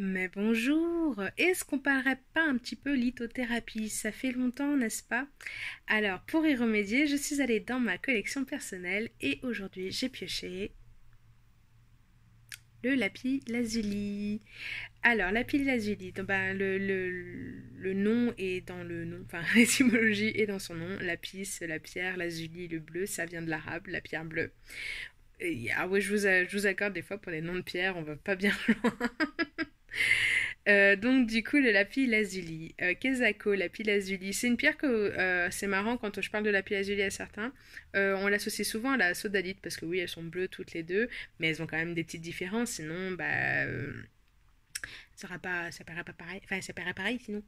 Mais bonjour! Est-ce qu'on parlerait pas un petit peu lithothérapie? Ça fait longtemps, n'est-ce pas? Alors, pour y remédier, je suis allée dans ma collection personnelle et aujourd'hui j'ai pioché le lapis lazuli. Alors, lapis lazuli, donc, ben, le nom est dans le nom, enfin l'étymologie est dans son nom. Lapis, la pierre, lazuli, le bleu, ça vient de l'arabe, la pierre bleue. Ah ouais, je vous accorde des fois pour les noms de pierres, on va pas bien loin. Donc du coup le lapis lazuli, Kezako lapis lazuli, c'est une pierre que c'est marrant quand je parle de lapis lazuli à certains, on l'associe souvent à la sodalite parce que oui elles sont bleues toutes les deux, mais elles ont quand même des petites différences, sinon ça paraît pas pareil, enfin ça paraît pareil sinon.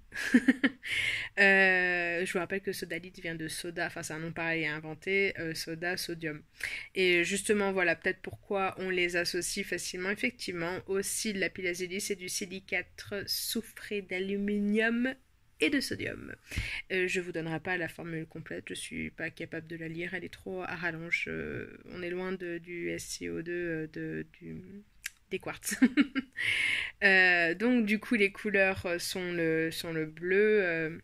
Je vous rappelle que sodalite vient de soda, enfin c'est un nom pareil à inventer, soda, sodium. Et justement, voilà, peut-être pourquoi on les associe facilement. Effectivement, aussi de la lapis c'est du silicate soufré d'aluminium et de sodium. Je vous donnerai pas la formule complète, je suis pas capable de la lire, elle est trop à rallonge. On est loin du SCO2, des quartz. Donc du coup les couleurs sont le bleu.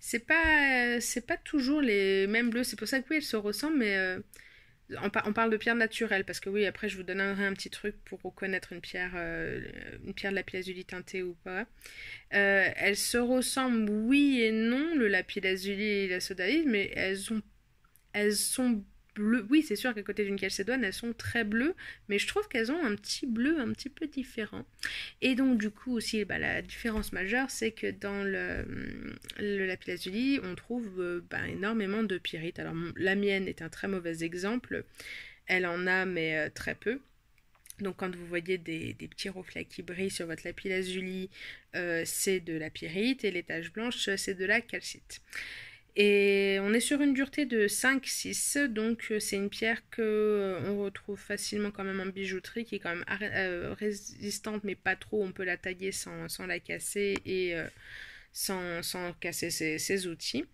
C'est pas toujours les mêmes bleus, c'est pour ça que oui elles se ressemblent, mais on parle de pierre naturelle parce que oui après je vous donnerai un petit truc pour reconnaître une pierre de lapis lazuli teintée ou pas. Elles se ressemblent oui et non, le lapis lazuli et la sodalite, mais elles sont bleues. Oui, c'est sûr qu'à côté d'une chalcédoine, elles sont très bleues, mais je trouve qu'elles ont un petit bleu un petit peu différent. Et donc, du coup, aussi, bah, la différence majeure, c'est que dans le lapis lazuli, on trouve énormément de pyrites. Alors, la mienne est un très mauvais exemple. Elle en a, mais très peu. Donc quand vous voyez des petits reflets qui brillent sur votre lapis lazuli, c'est de la pyrite et les taches blanches, c'est de la calcite. Et on est sur une dureté de 5-6, donc c'est une pierre que on retrouve facilement quand même en bijouterie, qui est quand même résistante, mais pas trop, on peut la tailler sans la casser et sans casser ses outils.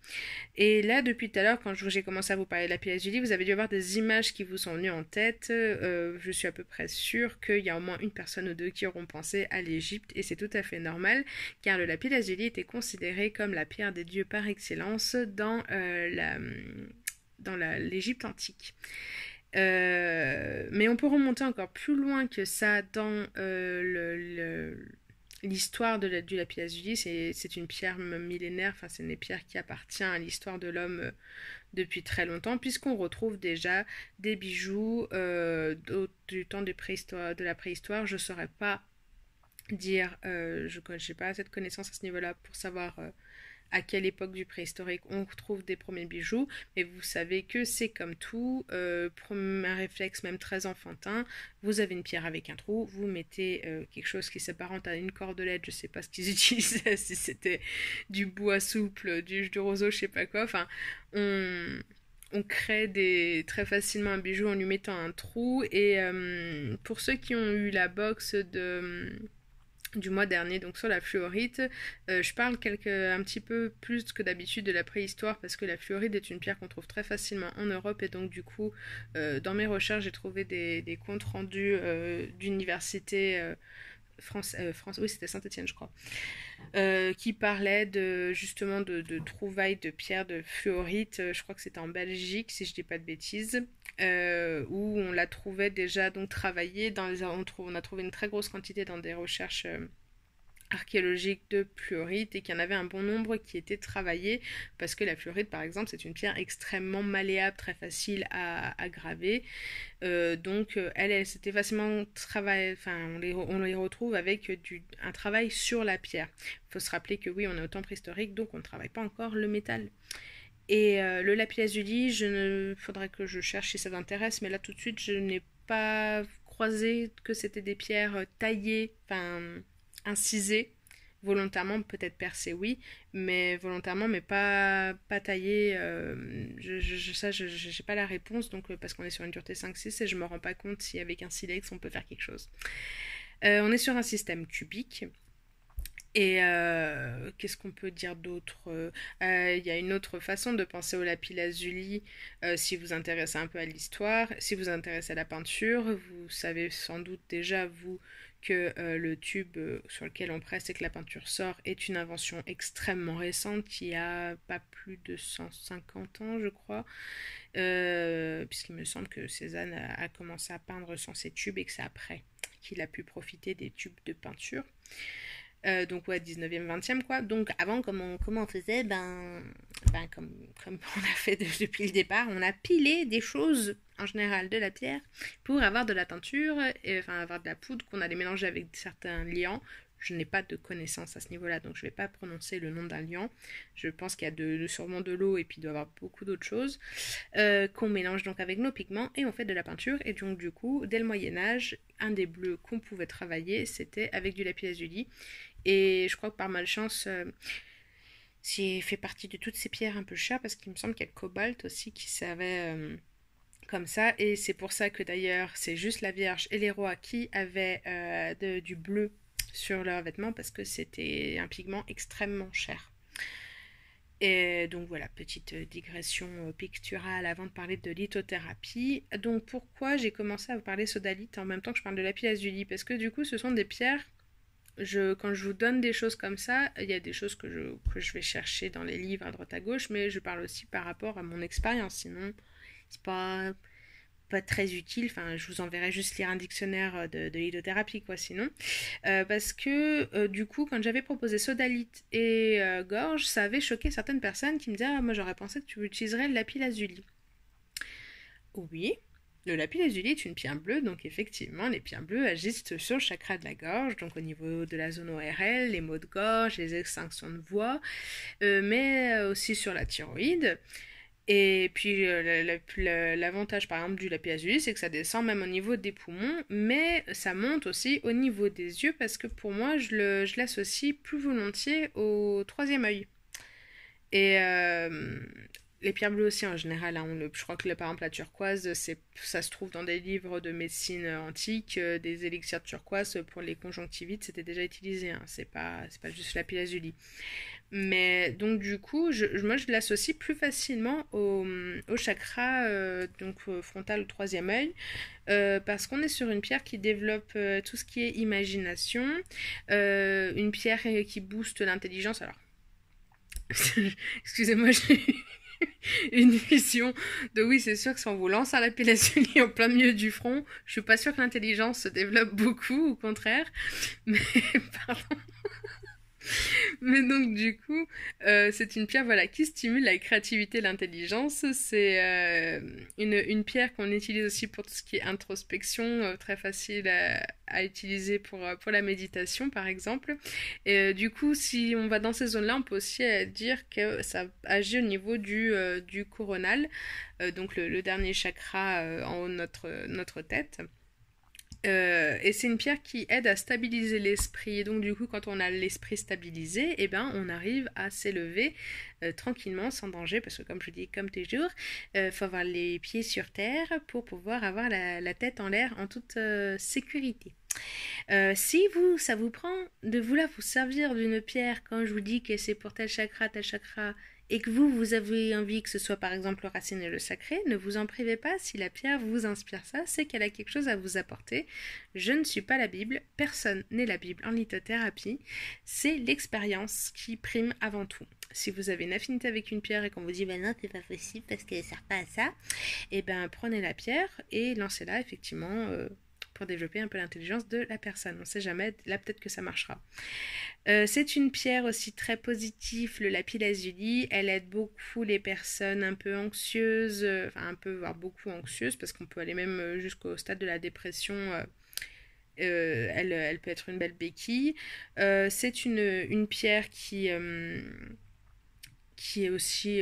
Et là, depuis tout à l'heure, quand j'ai commencé à vous parler de la lapis-lazuli, vous avez dû avoir des images qui vous sont venues en tête. Je suis à peu près sûre qu'il y a au moins une personne ou deux qui auront pensé à l'Égypte, et c'est tout à fait normal, car le lapis-lazuli était considéré comme la pierre des dieux par excellence dans l'Égypte antique. Mais on peut remonter encore plus loin que ça dans l'histoire du lapis lazuli. C'est une pierre millénaire, enfin c'est une pierre qui appartient à l'histoire de l'homme depuis très longtemps, puisqu'on retrouve déjà des bijoux du temps de la préhistoire. Je ne saurais pas dire, je n'ai pas cette connaissance à ce niveau-là pour savoir à quelle époque du préhistorique on trouve des premiers bijoux, mais vous savez que c'est comme tout, premier réflexe même très enfantin, vous avez une pierre avec un trou, vous mettez quelque chose qui s'apparente à une cordelette, je sais pas ce qu'ils utilisaient, si c'était du bois souple, du roseau, je sais pas quoi, enfin, on crée très facilement un bijou en lui mettant un trou, et pour ceux qui ont eu la box du mois dernier, donc sur la fluorite. Je parle un petit peu plus que d'habitude de la préhistoire parce que la fluorite est une pierre qu'on trouve très facilement en Europe, et donc du coup, dans mes recherches, j'ai trouvé des comptes rendus d'universités France, oui c'était Saint-Étienne je crois, qui parlait justement de trouvailles de pierres de fluorite, je crois que c'était en Belgique si je dis pas de bêtises, où on la trouvait déjà donc travaillée, on a trouvé une très grosse quantité dans des recherches archéologiques de fluorite, et qu'il y en avait un bon nombre qui étaient travaillés parce que la fluorite par exemple c'est une pierre extrêmement malléable, très facile à graver, donc elle c'était facilement travail, enfin on les retrouve avec un travail sur la pierre. Il faut se rappeler que oui on est au temps préhistorique, donc on ne travaille pas encore le métal. Et le lapis lazuli, faudrait que je cherche si ça t'intéresse, mais là tout de suite je n'ai pas croisé que c'était des pierres taillées, enfin incisées volontairement, peut-être percées oui, mais volontairement, mais pas taillées. J'ai pas la réponse, donc parce qu'on est sur une dureté 5-6 et je me rends pas compte si avec un silex on peut faire quelque chose. On est sur un système cubique. Et qu'est-ce qu'on peut dire d'autre? Il y a une autre façon de penser au lapis lazuli, si vous vous intéressez un peu à l'histoire, si vous vous intéressez à la peinture, vous savez sans doute déjà, vous, que le tube sur lequel on presse et que la peinture sort est une invention extrêmement récente qui a pas plus de 150 ans, je crois, puisqu'il me semble que Cézanne a commencé à peindre sans ces tubes et que c'est après qu'il a pu profiter des tubes de peinture. Donc ouais, 19e, 20e quoi. Donc avant, comment on faisait comme on a fait depuis le départ, on a pilé des choses, en général de la pierre, pour avoir de la teinture, enfin avoir de la poudre qu'on allait mélanger avec certains liants. Je n'ai pas de connaissances à ce niveau-là, donc je ne vais pas prononcer le nom d'un liant. Je pense qu'il y a sûrement de l'eau et puis il doit y avoir beaucoup d'autres choses qu'on mélange donc avec nos pigments et on fait de la peinture. Et donc du coup, dès le Moyen-Âge, un des bleus qu'on pouvait travailler, c'était avec du lapis-lazuli. Et je crois que par malchance, c'est fait partie de toutes ces pierres un peu chères parce qu'il me semble qu'il y a le cobalt aussi qui servait comme ça. Et c'est pour ça que d'ailleurs, c'est juste la Vierge et les rois qui avaient du bleu sur leurs vêtements parce que c'était un pigment extrêmement cher. Et donc voilà, petite digression picturale avant de parler de lithothérapie. Donc pourquoi j'ai commencé à vous parler sodalite en même temps que je parle de lapis-lazuli? Parce que du coup, ce sont des pierres. Quand je vous donne des choses comme ça, il y a des choses que je vais chercher dans les livres à droite à gauche, mais je parle aussi par rapport à mon expérience. Sinon, c'est pas très utile. Enfin, je vous enverrai juste lire un dictionnaire de lithothérapie, quoi, sinon. Parce que, du coup, quand j'avais proposé sodalite et gorge, ça avait choqué certaines personnes qui me disaient « Ah, moi, j'aurais pensé que tu utiliserais le lapis-lazuli. » Oui, le lapis-lazuli est une pierre bleue, donc effectivement, les pierres bleues agissent sur le chakra de la gorge, donc au niveau de la zone ORL, les maux de gorge, les extinctions de voix, mais aussi sur la thyroïde. Et puis l'avantage par exemple du lapis-lazuli, c'est que ça descend même au niveau des poumons, mais ça monte aussi au niveau des yeux parce que pour moi, je l'associe plus volontiers au troisième œil. Et les pierres bleues aussi en général, hein, je crois que par exemple la turquoise, ça se trouve dans des livres de médecine antique, des élixirs de turquoise pour les conjonctivites, c'était déjà utilisé, hein, c'est pas juste la lapis-lazuli. Mais donc du coup, moi je l'associe plus facilement au chakra frontal, au troisième œil, parce qu'on est sur une pierre qui développe tout ce qui est imagination, une pierre qui booste l'intelligence. Alors, excusez-moi, j'ai une vision de oui, c'est sûr que si on vous lance un lapis-lazuli en plein milieu du front, je suis pas sûre que l'intelligence se développe beaucoup, au contraire. Mais pardon. Mais donc du coup, c'est une pierre voilà, qui stimule la créativité et l'intelligence. C'est une pierre qu'on utilise aussi pour tout ce qui est introspection, très facile à utiliser pour la méditation par exemple. Et du coup, si on va dans ces zones-là, on peut aussi dire que ça agit au niveau du coronal, donc le dernier chakra en haut de notre tête. Et c'est une pierre qui aide à stabiliser l'esprit. Et donc du coup, quand on a l'esprit stabilisé, eh ben, on arrive à s'élever tranquillement, sans danger, parce que comme je dis, comme toujours, faut avoir les pieds sur terre pour pouvoir avoir la tête en l'air en toute sécurité. Si ça vous prend de vouloir vous servir d'une pierre quand je vous dis que c'est pour tel chakra, et que vous avez envie que ce soit par exemple le racine et le sacré, ne vous en privez pas. Si la pierre vous inspire ça, c'est qu'elle a quelque chose à vous apporter. Je ne suis pas la Bible, personne n'est la Bible en lithothérapie. C'est l'expérience qui prime avant tout. Si vous avez une affinité avec une pierre et qu'on vous dit non, c'est pas possible parce qu'elle ne sert pas à ça, et ben prenez la pierre et lancez-la effectivement pour développer un peu l'intelligence de la personne. On ne sait jamais, là peut-être que ça marchera. C'est une pierre aussi très positive, le lapis-lazuli. Elle aide beaucoup les personnes un peu anxieuses, enfin un peu, voire beaucoup anxieuses, parce qu'on peut aller même jusqu'au stade de la dépression. Elle peut être une belle béquille. C'est une pierre qui est aussi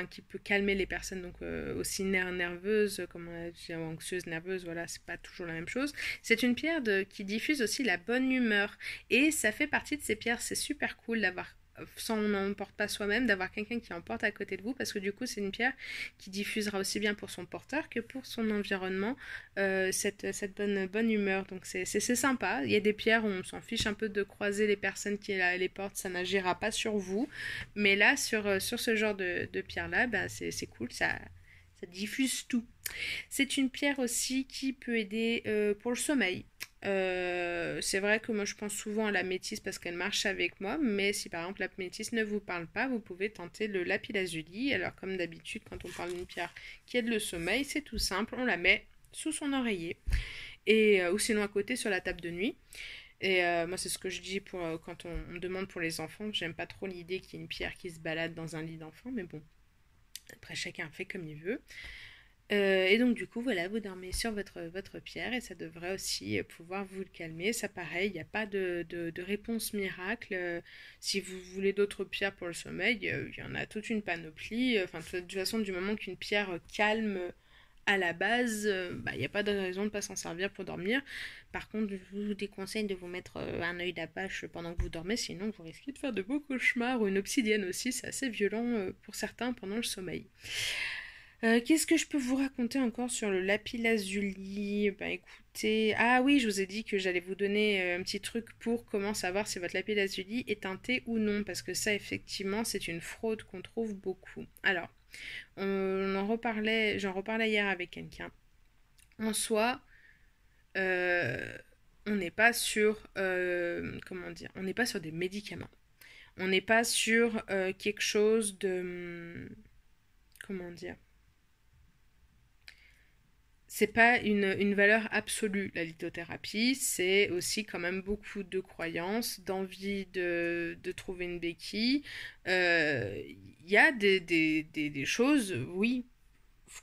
qui peut calmer les personnes donc aussi nerveuses comme on a dit, anxieuses, nerveuses, voilà, c'est pas toujours la même chose. C'est une pierre qui diffuse aussi la bonne humeur et ça fait partie de ces pierres. C'est super cool d'avoir, sans on n'en porte pas soi-même, d'avoir quelqu'un qui en porte à côté de vous, parce que du coup c'est une pierre qui diffusera aussi bien pour son porteur que pour son environnement cette bonne humeur. Donc c'est sympa. Il y a des pierres où on s'en fiche un peu de croiser les personnes qui les portent, ça n'agira pas sur vous, mais là sur ce genre de pierre là, c'est cool, ça diffuse tout. C'est une pierre aussi qui peut aider pour le sommeil. C'est vrai que moi je pense souvent à la métisse parce qu'elle marche avec moi, mais si par exemple la métisse ne vous parle pas, vous pouvez tenter le lapis-lazuli. Alors comme d'habitude, quand on parle d'une pierre qui aide le sommeil, c'est tout simple, on la met sous son oreiller et ou sinon à côté sur la table de nuit. Et moi c'est ce que je dis pour quand on me demande pour les enfants. J'aime pas trop l'idée qu'il y ait une pierre qui se balade dans un lit d'enfant, mais bon, après chacun fait comme il veut. Et donc du coup, voilà, vous dormez sur votre pierre et ça devrait aussi pouvoir vous le calmer. Ça pareil, il n'y a pas de réponse miracle. Si vous voulez d'autres pierres pour le sommeil, il y en a toute une panoplie. Enfin, de toute façon, du moment qu'une pierre calme à la base, bah, il n'y a pas de raison de ne pas s'en servir pour dormir. Par contre, je vous déconseille de vous mettre un œil d'apache pendant que vous dormez, sinon vous risquez de faire de beaux cauchemars. Ou une obsidienne aussi, c'est assez violent pour certains pendant le sommeil. Qu'est-ce que je peux vous raconter encore sur le lapis-lazuli? Bah écoutez, ah oui, je vous ai dit que j'allais vous donner un petit truc pour comment savoir si votre lapis-lazuli est teinté ou non, parce que ça effectivement c'est une fraude qu'on trouve beaucoup. Alors, j'en reparlais hier avec quelqu'un. En soi, euh, on n'est pas sur, comment dire, on n'est pas sur des médicaments. On n'est pas sur quelque chose de, comment dire, c'est pas une valeur absolue, la lithothérapie, c'est aussi quand même beaucoup de croyances, d'envie de trouver une béquille. Il y a des choses, oui,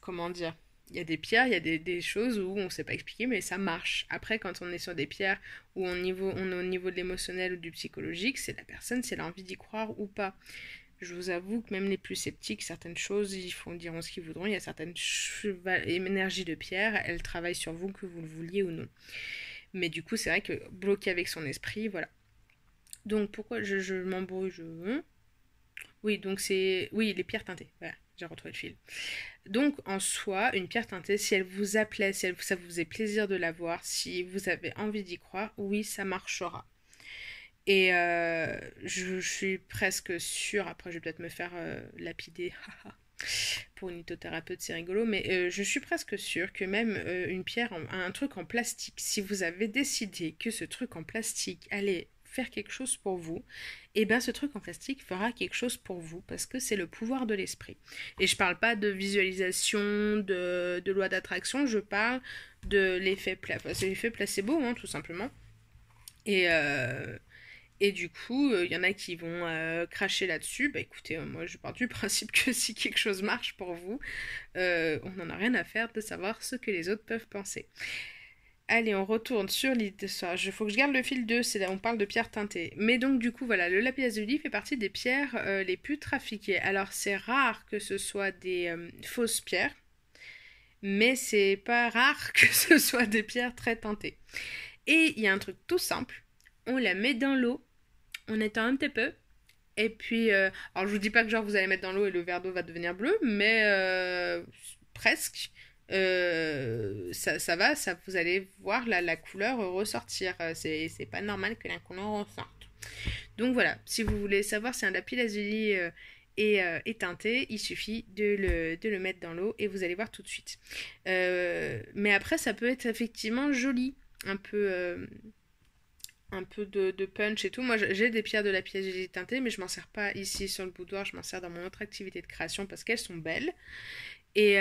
comment dire, il y a des pierres, il y a des choses où on ne sait pas expliquer, mais ça marche. Après, quand on est sur des pierres où on est au niveau de l'émotionnel ou du psychologique, c'est la personne si elle a envie d'y croire ou pas. Je vous avoue que même les plus sceptiques, certaines choses, diront ce qu'ils voudront. Il y a certaines énergies de pierre, elles travaillent sur vous que vous le vouliez ou non. Mais du coup, c'est vrai que bloqué avec son esprit, voilà. Donc pourquoi je m'embrouille Oui, donc c'est... Oui, les pierres teintées. Voilà, j'ai retrouvé le fil. Donc en soi, une pierre teintée, si elle vous appelait, si ça vous fait plaisir de la voir, si vous avez envie d'y croire, oui, ça marchera. Et je suis presque sûre, après je vais peut-être me faire lapider pour une lithothérapeute, c'est rigolo, mais je suis presque sûre que même une pierre, un truc en plastique, si vous avez décidé que ce truc en plastique allait faire quelque chose pour vous, et bien ce truc en plastique fera quelque chose pour vous parce que c'est le pouvoir de l'esprit. Et je parle pas de visualisation, de loi d'attraction, je parle de l'effet placebo, hein, tout simplement. Et, et du coup, il y en a qui vont cracher là-dessus. Bah écoutez, moi je pars du principe que si quelque chose marche pour vous, on n'en a rien à faire de savoir ce que les autres peuvent penser. Allez, on retourne sur l'idée. Il faut que je garde le fil 2, c'est là on parle de pierres teintées. Mais donc du coup, voilà, le lapis-lazuli fait partie des pierres les plus trafiquées. Alors c'est rare que ce soit des fausses pierres, mais c'est pas rare que ce soit des pierres très teintées. Et il y a un truc tout simple, on la met dans l'eau, on étend un petit peu, et puis, alors je vous dis pas que genre vous allez mettre dans l'eau et le verre d'eau va devenir bleu, mais presque. Ça va, vous allez voir la couleur ressortir. C'est pas normal que la couleur ressorte. Donc voilà, si vous voulez savoir si un lapis-lazuli est teinté, il suffit de le mettre dans l'eau et vous allez voir tout de suite. Mais après, ça peut être effectivement joli, un peu de punch et tout. Moi, j'ai des pierres de lapis-lazuli teintées, mais je m'en sers pas ici sur le boudoir. Je m'en sers dans mon autre activité de création parce qu'elles sont belles. Et,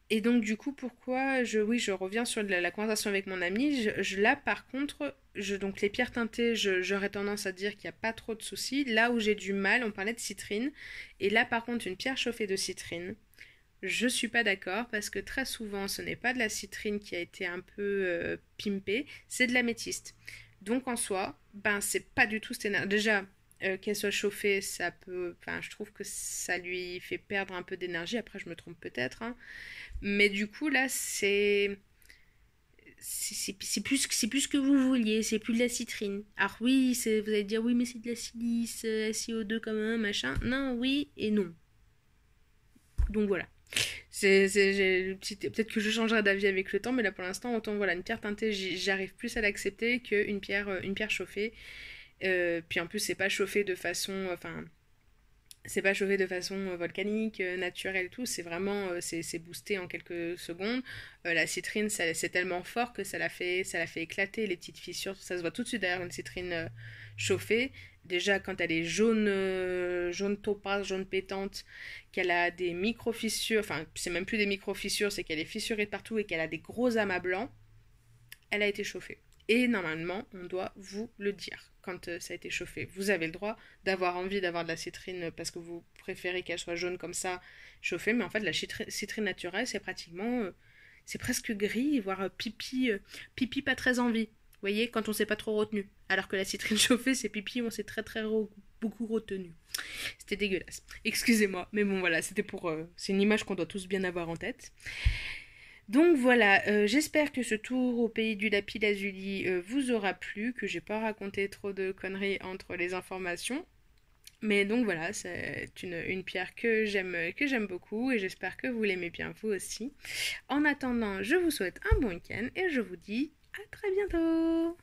et donc, du coup, pourquoi oui, je reviens sur la conversation avec mon ami. Là, par contre, donc les pierres teintées, j'aurais tendance à dire qu'il n'y a pas trop de soucis. Là où j'ai du mal, on parlait de citrine. Et là, par contre, une pierre chauffée de citrine, je suis pas d'accord parce que très souvent ce n'est pas de la citrine qui a été un peu pimpée, c'est de l'améthyste. Donc en soi, ben c'est pas du tout cette énergie. Déjà, qu'elle soit chauffée, ça peut. Enfin, je trouve que ça lui fait perdre un peu d'énergie. Après, je me trompe peut-être, hein. Mais du coup, là, c'est plus que vous vouliez, c'est plus de la citrine. Alors oui, vous allez dire oui, mais c'est de la silice, SiO2 comme un machin. Non, oui et non. Donc voilà. Peut-être que je changerai d'avis avec le temps, mais là pour l'instant, autant voilà, une pierre teintée, j'arrive plus à l'accepter qu'une pierre chauffée. Puis en plus, c'est pas chauffé de façon. Enfin, C'est pas chauffé de façon volcanique, naturelle et tout, c'est vraiment c'est boosté en quelques secondes. La citrine, c'est tellement fort que ça la fait éclater les petites fissures. Ça se voit tout de suite d'ailleurs une citrine chauffée. Déjà quand elle est jaune, jaune topaz, jaune pétante, qu'elle a des micro-fissures, enfin c'est même plus des micro-fissures, c'est qu'elle est fissurée de partout et qu'elle a des gros amas blancs, elle a été chauffée. Et normalement, on doit vous le dire quand ça a été chauffé. Vous avez le droit d'avoir envie d'avoir de la citrine parce que vous préférez qu'elle soit jaune comme ça, chauffée, mais en fait, la citrine naturelle, c'est pratiquement, c'est presque gris, voire pipi, pipi pas très envie. Vous voyez, quand on s'est pas trop retenu. Alors que la citrine chauffée, c'est pipi, on s'est beaucoup retenu. C'était dégueulasse. Excusez-moi, mais bon voilà, c'était pour, c'est une image qu'on doit tous bien avoir en tête. Donc voilà, j'espère que ce tour au pays du lapis lazuli vous aura plu, que j'ai pas raconté trop de conneries entre les informations. Mais donc voilà, c'est une pierre que j'aime beaucoup et j'espère que vous l'aimez bien vous aussi. En attendant, je vous souhaite un bon week-end et je vous dis à très bientôt.